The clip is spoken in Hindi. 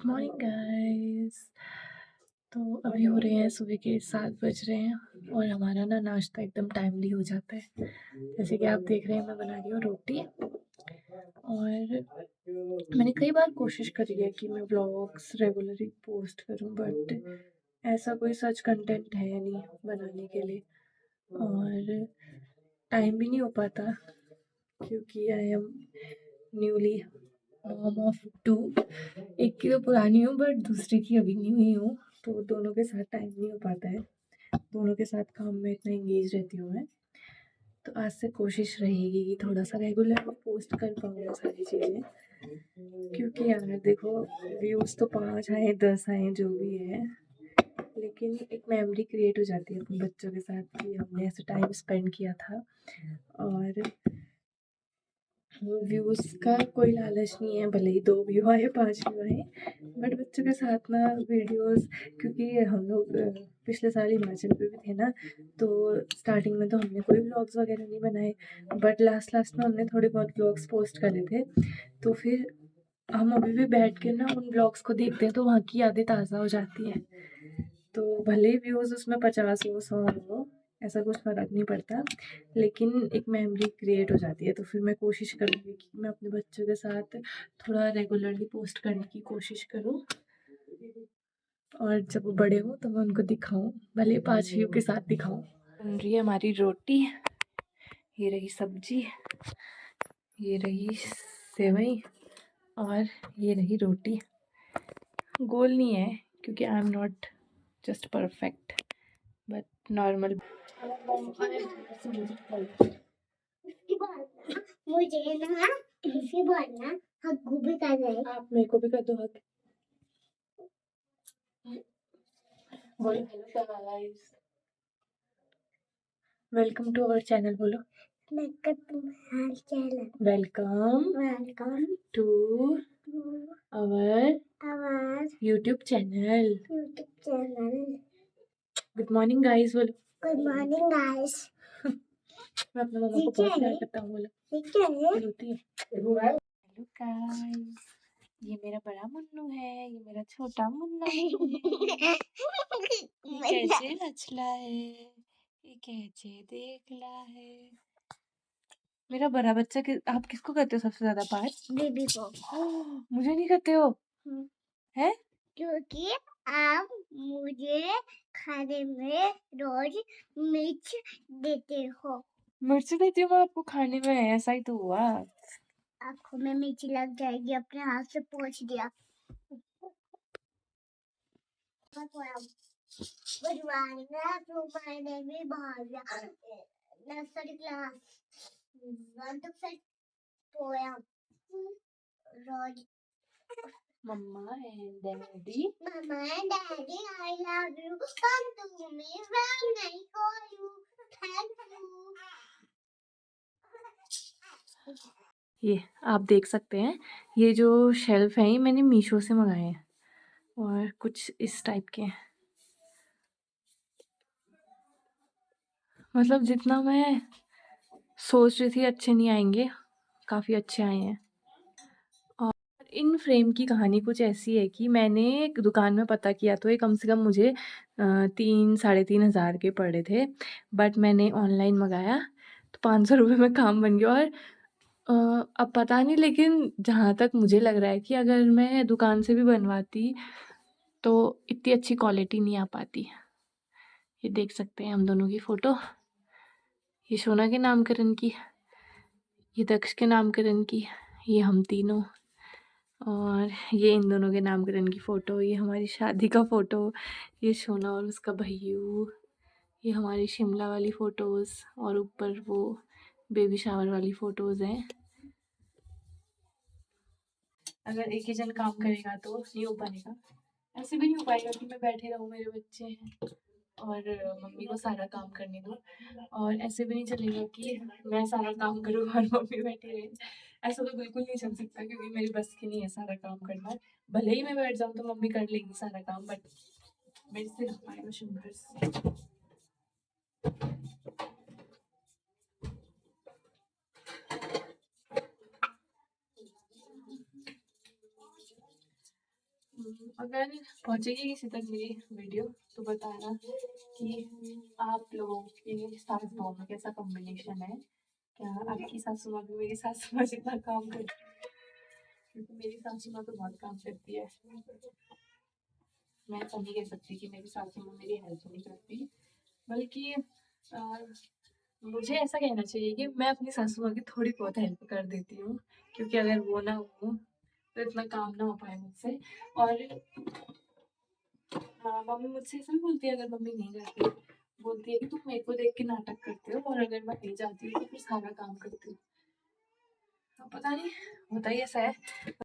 Good morning guys. तो अभी हो रहे हैं सुबह के 7 बज रहे हैं और हमारा ना नाश्ता एकदम टाइमली हो जाता है। जैसे कि आप देख रहे हैं मैं बना रही हूँ रोटी। और मैंने कई बार कोशिश करी है कि मैं व्लॉग्स रेगुलरली पोस्ट करूँ, बट ऐसा कोई सच कंटेंट है नहीं बनाने के लिए और टाइम भी नहीं हो पाता, क्योंकि I am newly mom of two. एक की तो पुरानी हूँ बट दूसरी की अभी न्यू ही हूँ, तो दोनों के साथ टाइम नहीं हो पाता है। दोनों के साथ काम में इतना एंगेज रहती हूँ मैं। तो आज से कोशिश रहेगी कि थोड़ा सा रेगुलर पोस्ट कर पाऊँ सारी चीज़ें, क्योंकि यार देखो, व्यूज़ तो 5 आए 10 आए जो भी है, लेकिन एक मेमोरी क्रिएट हो जाती है अपने बच्चों के साथ कि हमने ऐसे टाइम स्पेंड किया था। और व्यूज़ का कोई लालच नहीं है, भले ही 2 व्यू आए 5 व्यू आए, बट बच्चों के साथ ना वीडियोस, क्योंकि हम लोग पिछले साल हिमाचल पे भी थे ना, तो स्टार्टिंग में तो हमने कोई व्लॉग्स वगैरह नहीं बनाए, बट लास्ट लास्ट में हमने थोड़े बहुत व्लॉग्स पोस्ट करे थे। तो फिर हम अभी भी बैठ के ना उन व्लॉग्स को देखते हैं तो वहाँ की यादें ताज़ा हो जाती हैं। तो भले ही व्यूज़ उसमें 50 हो 100 हो, ऐसा कुछ फ़र्क नहीं पड़ता, लेकिन एक मेमोरी क्रिएट हो जाती है। तो फिर मैं कोशिश करूँगी कि मैं अपने बच्चों के साथ थोड़ा रेगुलरली पोस्ट करने की कोशिश करूँ, और जब वो बड़े हों तो मैं उनको दिखाऊँ, भले ही 5 व्यू के साथ दिखाऊँ। बन रही है हमारी रोटी, ये रही सब्जी, ये रही सेवई और ये रही रोटी। गोल नहीं है क्योंकि I am not just perfect, but normal. मुझे ना इसी बोलना, हग्गू भी कर रहे हैं। आप मेरे को भी कर दो हग। बोलो hello guys, welcome to our channel. बोलो welcome to our channel. Welcome to our YouTube channel. Good morning guys. बोलो गुड मॉर्निंग गाइस। मैं अपने मम्मा को बहुत प्यार करता हूँ। बोलो रोटी है। हेलो गाइस, ये मेरा बड़ा मुन्नू है, ये मेरा छोटा मुन्नू है। ये कैसे नचला है, ये कैसे देखला है। मेरा बड़ा बच्चा आप किसको करते हो सबसे ज्यादा पास? बेबी को। मुझे नहीं करते हो? है क्योंकि आप मुझे खाने में रोज मिर्च देते हो। मिर्च देती हूँ मैं आपको खाने में? ऐसा ही तो हुआ। आँखों में मिर्च लग जाएगी, अपने हाथ से पोंछ दिया। Nursery class 1 to 5 poem. रोज mamma and daddy, I love you, come to me when I call you, thank you. ये आप देख सकते हैं, ये जो शेल्फ है ये मैंने मीशो से मंगाए हैं और कुछ इस टाइप के हैं। मतलब जितना मैं सोच रही थी अच्छे नहीं आएंगे, काफ़ी अच्छे आए हैं। और इन फ्रेम की कहानी कुछ ऐसी है कि मैंने एक दुकान में पता किया तो ये कम से कम मुझे 3-3.5 हज़ार के पड़े थे, बट मैंने ऑनलाइन मंगाया तो 500 रुपये में काम बन गया। और अब पता नहीं, लेकिन जहाँ तक मुझे लग रहा है कि अगर मैं दुकान से भी बनवाती तो इतनी अच्छी क्वालिटी नहीं आ पाती। ये देख सकते हैं हम दोनों की फ़ोटो, ये सोना के नामकरण की, ये दक्ष के नामकरण की, ये हम तीनों, और ये इन दोनों के नामकरण की फ़ोटो, ये हमारी शादी का फ़ोटो, ये सोना और उसका भैयू, ये हमारी शिमला वाली फ़ोटोज़, और ऊपर वो बेबी शावर वाली फ़ोटोज़ हैं। अगर एक ही जन काम करेगा तो नहीं हो पाएगा, ऐसे भी नहीं हो पाएगा कि मैं बैठे रहूँ, मेरे बच्चे हैं और मम्मी को सारा काम करने दूँ, और ऐसे भी नहीं चलेगा कि मैं सारा काम करूँ और मम्मी बैठी रहे। ऐसा तो बिल्कुल नहीं चल सकता, क्योंकि मेरी बस की नहीं है सारा काम करना। भले ही मैं बैठ जाऊँ तो मम्मी कर लेगी सारा काम, बट मेरे से हो पाएगा संघर्ष। अगर पहुँचेगी किसी तक मेरी वीडियो तो बताना कि आप लोगों के सास बहू में कैसा कॉम्बिनेशन है। क्या आपकी सासू माँ भी मेरी सासू माँ जितना काम करती है? क्योंकि मेरी सासू माँ तो बहुत काम करती है। मैं ऐसा नहीं कह सकती कि मेरी सासू माँ मेरी हेल्प नहीं करती, बल्कि मुझे ऐसा कहना चाहिए कि मैं अपनी सासू माँ की थोड़ी बहुत हेल्प कर देती हूँ, क्योंकि अगर वो ना हो तो इतना काम ना हो पाए मुझसे। और हाँ, मम्मी मुझसे ऐसा भी बोलती है, अगर मम्मी नहीं जाती बोलती है कि तुम मेरे को देख के नाटक करते हो, और अगर मैं नहीं जाती हूँ तो फिर सारा काम करती हूँ। पता नहीं, होता ही ऐसा है।